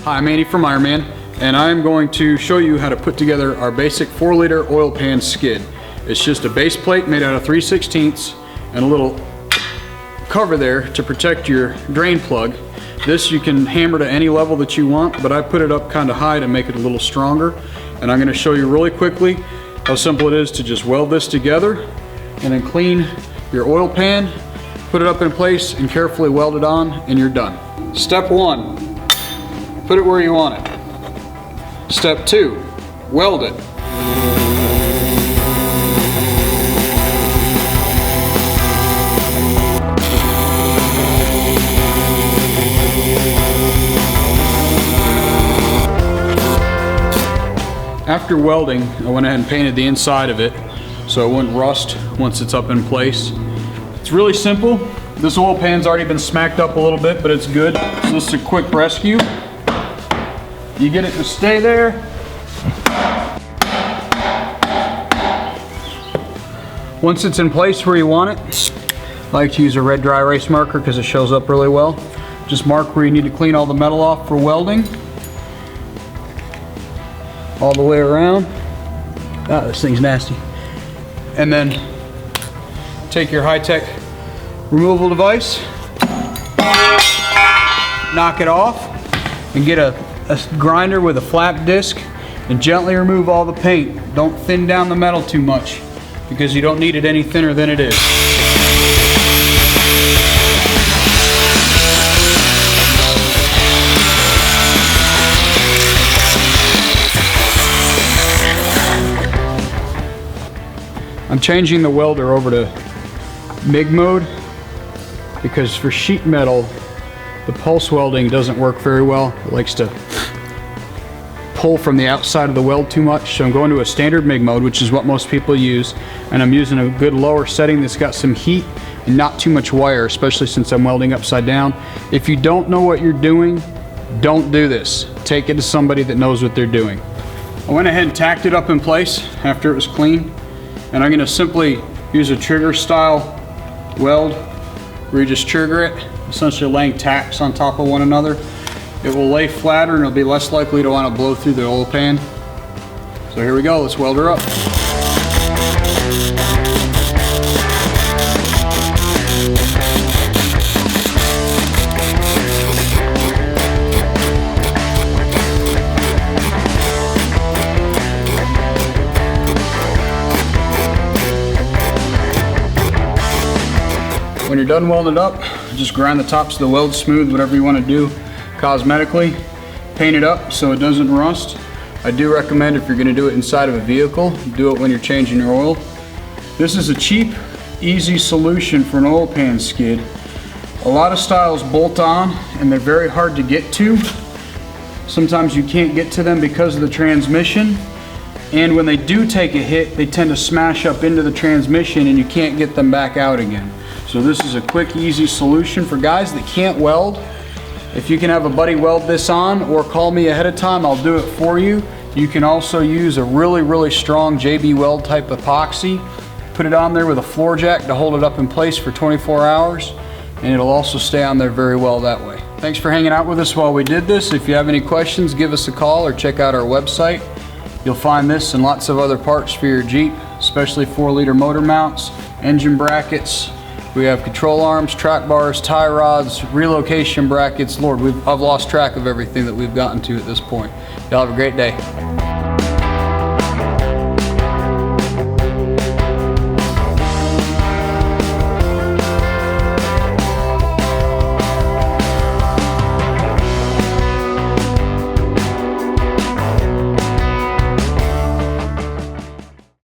Hi, I'm Andy from Ironman, and I'm going to show you how to put together our basic 4-liter oil pan skid. It's just a base plate made out of 3/16 and a little cover there to protect your drain plug. This you can hammer to any level that you want, but I put it up kind of high to make it a little stronger. And I'm going to show you really quickly how simple it is to just weld this together and then clean your oil pan, put it up in place, and carefully weld it on, and you're done. Step 1. Put it where you want it. Step 2, weld it. After welding, I went ahead and painted the inside of it so it wouldn't rust once it's up in place. It's really simple. This oil pan's already been smacked up a little bit, but it's good. So this is a quick rescue. You get it to stay there. Once it's in place where you want it, I like to use a red dry erase marker because it shows up really well. Just mark where you need to clean all the metal off for welding. All the way around. Ah, this thing's nasty. And then take your high-tech removal device, knock it off, and get a grinder with a flat disc and gently remove all the paint. Don't thin down the metal too much because you don't need it any thinner than it is. I'm changing the welder over to MIG mode because for sheet metal the pulse welding doesn't work very well. It likes to pull from the outside of the weld too much, so I'm going to a standard MIG mode, which is what most people use, and I'm using a good lower setting that's got some heat and not too much wire, especially since I'm welding upside down. If you don't know what you're doing, don't do this. Take it to somebody that knows what they're doing. I went ahead and tacked it up in place after it was clean, and I'm going to simply use a trigger style weld where you just trigger it, essentially laying tacks on top of one another. It will lay flatter and it'll be less likely to want to blow through the oil pan. So here we go, let's weld her up. When you're done welding up, just grind the tops of the weld smooth, whatever you want to do cosmetically. Paint it up so it doesn't rust. I do recommend, if you're going to do it inside of a vehicle, do it when you're changing your oil. This is a cheap, easy solution for an oil pan skid. A lot of styles bolt on and they're very hard to get to. Sometimes you can't get to them because of the transmission, and when they do take a hit, they tend to smash up into the transmission and you can't get them back out again. So this is a quick, easy solution for guys that can't weld. If you can have a buddy weld this on or call me ahead of time, I'll do it for you. You can also use a really strong JB Weld type epoxy. Put it on there with a floor jack to hold it up in place for 24 hours, and it'll also stay on there very well that way. Thanks for hanging out with us while we did this. If you have any questions, give us a call or check out our website. You'll find this and lots of other parts for your Jeep, especially 4-liter motor mounts, engine brackets. We have control arms, track bars, tie rods, relocation brackets. Lord, I've lost track of everything that we've gotten to at this point. Y'all have a great day.